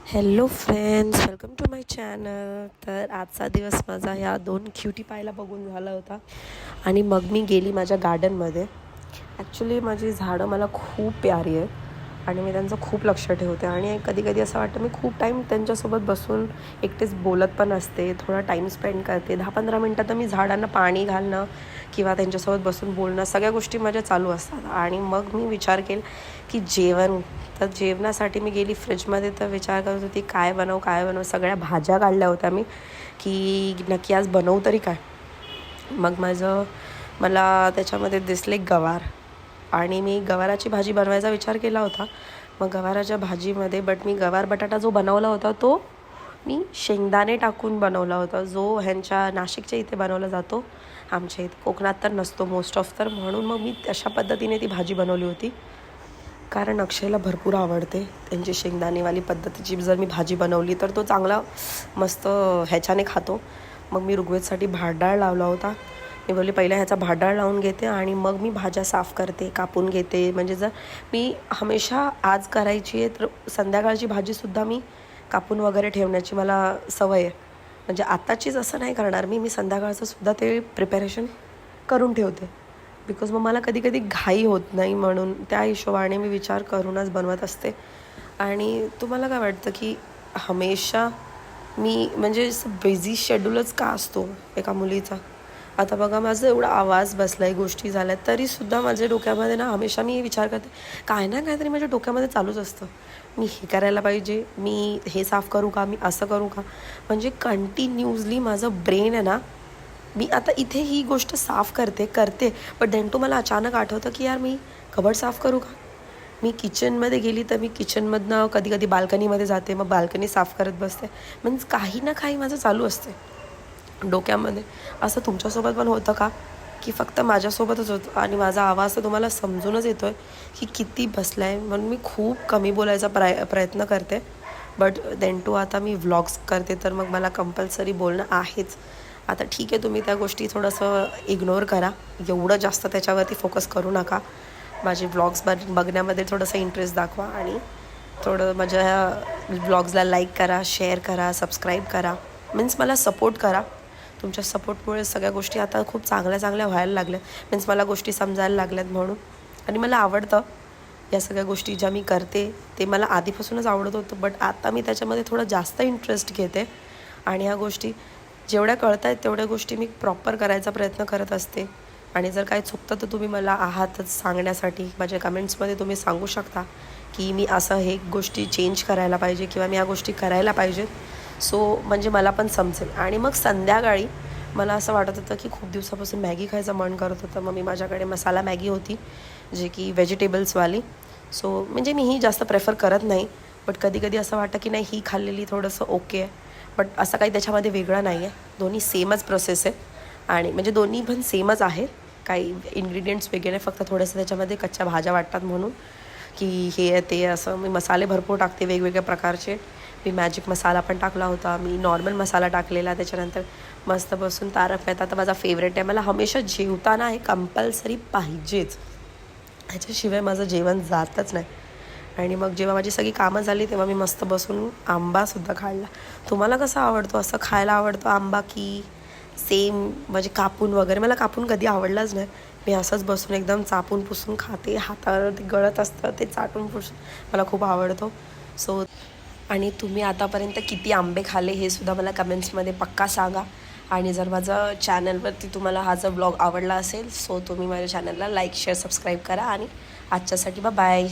Hello friends, welcome to my channel. तर आजचा दिवस माझा ह्या 2 क्युटी पाहायला बघून झाला होता आणि मग मी गेली माझ्या गार्डनमध्ये. ॲक्च्युली माझी झाडं मला खूप प्यारी आहे आणि मी त्यांचं खूप लक्ष ठेवते आणि कधी कधी असं वाटतं मी खूप टाईम त्यांच्यासोबत बसून एकटेच बोलत पण असते, थोडा टाईम स्पेंड करते. 10-15 मिनटं तर मी झाडांना पाणी घालणं किंवा त्यांच्यासोबत बसून बोलणं सगळ्या गोष्टी माझ्या चालू असतात. आणि मग मी विचार केला की तर जेवणासाठी मी गेली फ्रीजमध्ये, तर विचार करत होती काय बनवू. सगळ्या भाज्या काढल्या होत्या मी की नक्की आज बनवू तरी काय. मग मला त्याच्यामध्ये दिसले गवार आणि मी गवाराची भाजी बनवायचा विचार केला होता. मग गवाराच्या भाजीमध्ये मी गवार बटाटा जो बनवला होता तो मी शेंगदाणे टाकून बनवला होता, जो ह्यांच्या नाशिकच्या इथे बनवला जातो. आमच्या इथे कोकणात तर नसतो मोस्ट ऑफ, तर म्हणून मग मी तशा पद्धतीने ती भाजी बनवली होती. कारण अक्षयला भरपूर आवडते त्यांची शेंगदाणेवाली पद्धतीची जर मी भाजी बनवली तर तो चांगला मस्त ह्याच्याने खातो. मग मी ऋग्वेदसाठी भातडाळ लावला होता. मी बोलले पहिला ह्याचा भातडाळ लावून घेते आणि मग मी भाज्या साफ करते, कापून घेते. म्हणजे जर मी हमेशा आज करायची आहे तर संध्याकाळची भाजीसुद्धा मी कापून वगैरे ठेवण्याची मला सवय आहे. म्हणजे आत्ताचीच असं नाही करणार मी संध्याकाळचंसुद्धा ते प्रिपरेशन करून ठेवते. बिकॉज मग मला कधी कधी घाई होत नाही, म्हणून त्या हिशोबाने मी विचार करूनच बनवत असते. आणि तुम्हाला काय वाटतं की हमेशा मी म्हणजे बिझी शेड्यूलच का असतो एका मुलीचा. आता बघा माझं एवढा आवाज बसला आहे, गोष्टी झाल्या, तरीसुद्धा माझ्या डोक्यामध्ये ना हमेशा मी विचार करते काय ना काहीतरी माझ्या डोक्यामध्ये चालूच असतं. मी हे करायला पाहिजे, मी हे साफ करू का, मी असं करू का. म्हणजे कंटिन्युअसली माझं ब्रेन आहे ना, मी आता इथे ही गोष्ट साफ करते बट देन मला अचानक आठवतं की यार मी कबड साफ करू का. मी किचनमध्ये गेली तर मी किचनमधनं कधी कधी बाल्कनीमध्ये जाते, मग बाल्कनी साफ करत बसते. म्हणजे काही ना काही माझं चालू असते डोक्यामध्ये. असं तुमच्यासोबत पण होतं का की फक्त माझ्यासोबतच होतं आणि माझा आवाज तर तुम्हाला समजूनच येतो आहे की किती बसला आहे. म्हणून मी खूप कमी बोलायचा प्रयत्न करते. बट देन आता मी व्लॉग्स करते तर मग मला कंपल्सरी बोलणं आहेच. आता ठीक आहे, तुम्ही त्या गोष्टी थोडंसं इग्नोर करा, एवढं जास्त त्याच्यावरती फोकस करू नका. माझे व्लॉग्स बघण्यामध्ये थोडंसं इंटरेस्ट दाखवा आणि थोडं माझ्या ह्या व्लॉग्सला लाईक करा, शेअर करा, सबस्क्राईब करा. मला सपोर्ट करा. तुमच्या सपोर्टमुळे सगळ्या गोष्टी आता खूप चांगल्या व्हायला लागल्या. मला गोष्टी समजायला लागल्यात म्हणून. आणि मला आवडतं या सगळ्या गोष्टी ज्या मी करते ते मला आधीपासूनच आवडत होतं, बट आता मी त्याच्यामध्ये थोडं जास्त इंटरेस्ट घेते. आणि ह्या गोष्टी जेवढ्या कळत आहेत तेवढ्या गोष्टी मी प्रॉपर करायचा प्रयत्न करत असते. आणि जर काही चुकतं तर तुम्ही मला आहातच सांगण्यासाठी. माझ्या कमेंट्समध्ये तुम्ही सांगू शकता की मी असं हे गोष्टी चेंज करायला पाहिजे किंवा मी ह्या गोष्टी करायला पाहिजेत. म्हणजे मला पण समजेल. आणि मग संध्याकाळी मला असं वाटत होतं की खूप दिवसापासून मॅगी खायचं मन करत होतं. मग माझ्याकडे मसाला मॅगी होती, जे की व्हेजिटेबल्सवाली. म्हणजे मी ही जास्त प्रेफर करत नाही, बट कधी कधी असं वाटतं की नाही ही खाल्लेली थोडंसं ओके आहे. बट असं काही त्याच्यामध्ये वेगळं नाही आहे, दोन्ही सेमच प्रोसेस आहे. आणि म्हणजे दोन्ही पण सेमच आहेत, काही इन्ग्रेडियंट्स वेगळे, फक्त थोडेसे त्याच्यामध्ये कच्च्या भाज्या वाटतात म्हणून की हे ते असं. मी मसाले भरपूर टाकते वेगवेगळ्या प्रकारचे. मी मॅजिक मसाला पण टाकला होता, मी नॉर्मल मसाला टाकलेला. त्याच्यानंतर मस्त बसून तारक मेहता तर माझा फेवरेट आहे. मला हमेशा जेवताना हे कंपल्सरी पाहिजेच, ह्याच्याशिवाय माझं जेवण जातच नाही. आणि मग जेव्हा माझी सगळी कामं झाली तेव्हा मी मस्त बसून आंबासुद्धा खाल्ला. तुम्हाला कसा आवडतो, असं खायला आवडतो आंबा की सेम म्हणजे कापून वगैरे. मला कापून कधी आवडलाच नाही. मी असंच बसून एकदम चापून पुसून खाते, हातावरती गळत असतं ते चाटून पुसून मला खूप आवडतो. आणि तुम्ही आतापर्यंत किती आंबे खाल्ले हे सुद्धा मला कमेंट्समध्ये पक्का सांगा. आणि जर माझं चॅनलवरती तुम्हाला हा जर ब्लॉग आवडला असेल तुम्ही माझ्या चॅनलला लाईक, शेअर, सबस्क्राईब करा. आणि आजच्यासाठी बाय.